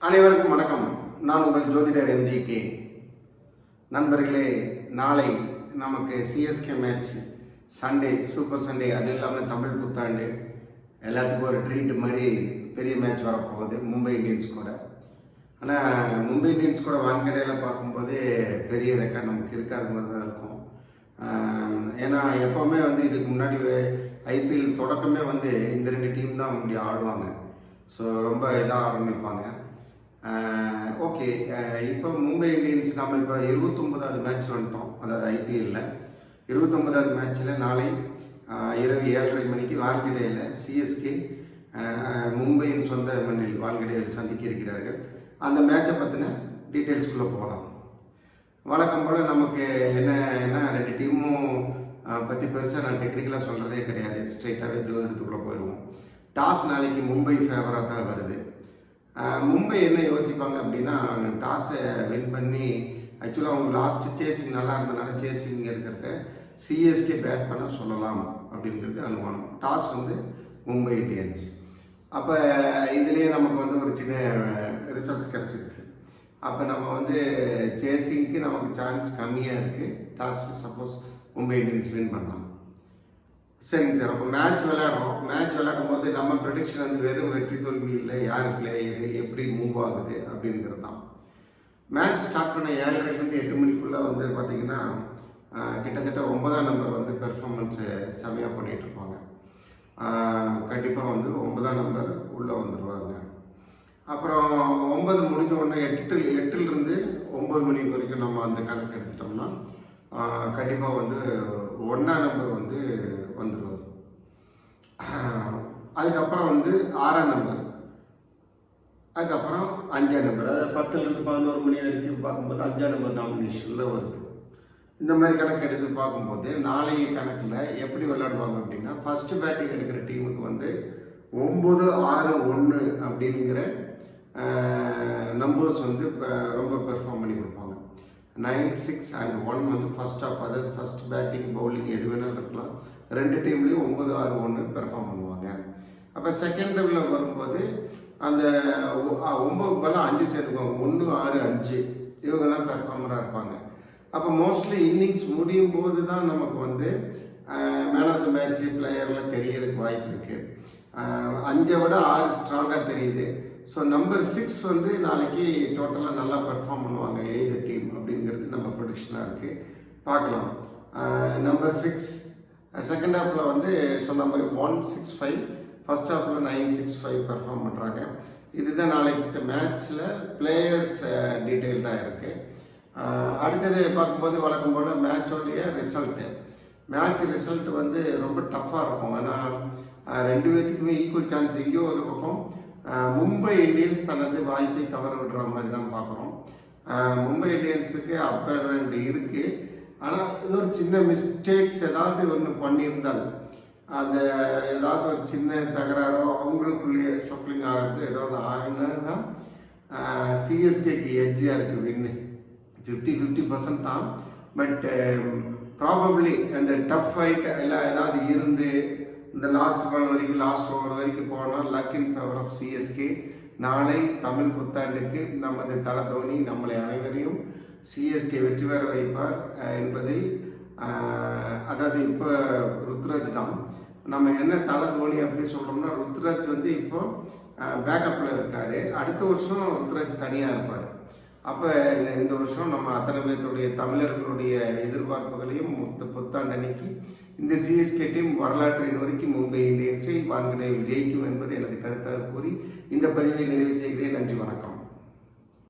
அனைவருக்கும் வணக்கம். நான் உங்கள் ஜோதிடர் MGK. நண்பர்களே, நாளை நமக்கு CSK match, Sunday, super Sunday, அது இல்லாமல் தமிழ் புத்தாண்டு, எல்லாத்துக்கும் ஒரு ட்ரீட் மாதிரி பெரிய மேட்ச் வரப்போகுது மும்பை இந்தியன்ஸ் கூட. ஆனால் மும்பை இந்தியன்ஸ் கூட வான்கடையில் பார்க்கும்போதே பெரிய ரெக்கார்ட் நமக்கு இருக்காத மாதிரி தான் இருக்கும். ஏன்னா எப்போவுமே இதுக்கு முன்னாடி ஐபிஎல் தொடக்கமே இந்த ரெண்டு டீம் தான் அப்படி ஆடுவாங்க. ஸோ ரொம்ப இதாக ஆரம்பிப்பாங்க. ஓகே, இப்போ மும்பை இந்தியன்ஸ் நம்ம இப்போ 29வது மேட்ச் வந்துட்டோம். அதாவது ஐபிஎல்லில் 29வது மேட்ச்சில் நாளை இரவு 7:30 மணிக்கு வான்கடையில் சிஎஸ்கே மும்பையின் சொந்த மண்ணில் வான்கடையில் சந்திக்க இருக்கிறார்கள். அந்த மேட்சை பற்றின டீட்டெயில்ஸ்குள்ளே போகலாம். வழக்கம் போல் நமக்கு என்ன ரெண்டு டீமும் பற்றி பெருசாக நான் டெக்னிக்கலாக சொல்கிறதே கிடையாது. ஸ்ட்ரெயிட்டாகவே ஜோதிடத்துக்குள்ளே போயிடுவோம். டாஸ் நாளைக்கு மும்பை ஃபேவராக தான் வருது. மும்பை என்ன யோசிப்பாங்க அப்படின்னா, டாஸை வின் பண்ணி ஆக்சுவலாக அவங்க லாஸ்ட் சேசிங் நல்லா இருந்தனால சேசிங் இருக்கிறத சிஎஸ்கே பேட் பண்ண சொல்லலாம் அப்படிங்கிறது அனுமானம். Toss Mumbai Indians. அப்போ இதுலேயே நமக்கு ஒரு சின்ன ரிசல்ட்ஸ் கிடச்சிருக்கு. அப்போ நம்ம சேசிங்க்கு நமக்கு சான்ஸ் கம்மியாக இருக்குது. Toss suppose Mumbai Indians win பண்ணலாம். சரிங்க சார், அப்போ மேட்ச் விளையாடுறோம். மேட்ச் விளையாடும் போது நம்ம ப்ரெடிக்ஷன் வெறும் வெற்றி தோல்வி இல்லை, யார் பிளேயரு எப்படி மூவ் ஆகுது அப்படிங்கிறது தான். மேட்ச் ஸ்டார்ட் பண்ண 7:30 8 மணிக்குள்ளே பார்த்தீங்கன்னா கிட்டத்தட்ட 9ஆம் நம்பர் பெர்ஃபார்மன்ஸை செமையாக பண்ணிகிட்டு இருப்பாங்க. கண்டிப்பாக 9ஆம் நம்பர் உள்ளே வந்துடுவாங்க. அப்புறம் 9 முடிஞ்ச உடனே 8லிருந்து 9 மணி வரைக்கும் நம்ம அந்த கணக்கு எடுத்துட்டோம்னா கண்டிப்பாக 1ஆம் நம்பர் வந்துடுவார். அதுக்கப்புறம் 6ஆம் நம்பர், அதுக்கப்புறம் 5ஆம் நம்பர், அதாவது 10லிருந்து 11 மணி வரைக்கும் பார்க்கும்போது 5ஆம் நம்பர் நாமினேஷனில் வருது. இந்த மாதிரி கணக்கு எடுத்து பார்க்கும்போது நாளைய கணக்கில் எப்படி விளையாடுவாங்க அப்படின்னா, ஃபஸ்ட்டு பேட்டிங் எடுக்கிற டீமுக்கு 9-6-1 அப்படிங்கிற நம்பர்ஸ் ரொம்ப பெர்ஃபார்ம் பண்ணி கொடுப்பாங்க. 9-6 and 1 ஃபர்ஸ்ட் ஆஃப், அதாவது ஃபர்ஸ்ட் பேட்டிங் பவுலிங் எது வேணாலும் இருக்கலாம். ரெண்டு டீம்லேயும் 9-6-1 பெர்ஃபார்ம் பண்ணுவாங்க. அப்போ செகண்ட் லெவலில் வரும்போது அந்த 9க்கு பதிலாக 5 சேர்த்துக்குவாங்க. 1-6-5 இவங்க தான் பெர்ஃபார்மராக இருப்பாங்க. அப்போ மோஸ்ட்லி இன்னிங்ஸ் முடியும் போது தான் நமக்கு மேன் ஆஃப் த மேட்ச் பிளேயர்லாம் தெரியறதுக்கு வாய்ப்பு இருக்குது. 5 விட 6 ஸ்ட்ராங்காக தெரியுது. ஸோ நம்பர் 6 நாளைக்கு டோட்டலாக நல்லா பெர்ஃபார்ம் பண்ணுவாங்க எய்த டீம் அப்படிங்கிறது நம்ம ப்ரொடிக்ஷனாக இருக்குது. பார்க்கலாம். நம்பர் 6 செகண்ட் ஹாஃபில் ஸோ நம்பர் 1-6-5, ஃபர்ஸ்ட் ஹாஃபில் 9-6-5 பெர்ஃபார்ம் பண்ணுறாங்க. இதுதான் நாளைக்கு மேட்ச்சில் பிளேயர்ஸ் டீட்டெயில் தான் இருக்குது. அடுத்தது பார்க்கும்போது வழக்கம் போல் மேட்சோடைய ரிசல்ட்டு. மேட்ச் ரிசல்ட் ரொம்ப டஃப்பாக இருக்கும். ஏன்னா ரெண்டு பேர்த்துக்குமே ஈக்குவல் சான்ஸ். எங்கேயோ ஒரு பக்கம் மும்பை இந்தியன்ஸ் தனது வாய்ப்பை தவற விடுற மாதிரி தான் பார்க்குறோம். மும்பை இந்தியன்ஸுக்கு அப்பர் ஹேண்ட் இருக்குது. ஆனால் இது ஒரு சின்ன மிஸ்டேக்ஸ் ஏதாவது ஒன்று பண்ணியிருந்தால், அந்த ஏதாவது ஒரு சின்ன தகராறோ அவங்களுக்குள்ளேயே சப்ளிங் ஆகிறது ஏதோ ஒன்று ஆகினா தான் சிஎஸ்கேக்கு எட்ஜியாக இருக்குது. வின்னு 50-50% தான். பட் ப்ராபப்ளி அந்த டஃப் ஃபைட் எல்லாம் ஏதாவது இருந்து இந்த லாஸ்ட் பால் வரைக்கும், லாஸ்ட் ஓவர் வரைக்கும் போனால் luck in favour of CSK. நாளை தமிழ் புத்தாண்டுக்கு நமது தல தோனி நம்மளை அனைவரையும் சிஎஸ்கே வெற்றி பெற வைப்பார் என்பதில், அதாவது இப்போ ருத்ராஜ் தான் நம்ம என்ன தல தோனி அப்படி சொல்கிறோம்னா, ருத்ராஜ் இப்போ பேக்கப்பில் இருக்கார். அடுத்த வருஷம் ருத்ராஜ் தனியாக இருப்பார். அப்போ இந்த வருஷம் நம்ம அத்தனை பேருடைய தமிழர்களுடைய எதிர்பார்ப்புகளையும் புத்தாண்டு அன்னைக்கு இந்த சிஎஸ்கே டீம் வரலாற்றின் வரைக்கும் மும்பை இந்தியன்ஸை வான்கடையில் ஜெயிக்கும் என்பது எனது கருத்தாக கூறி இந்த பதிவை நிறைவு செய்கிறேன். நன்றி, வணக்கம்.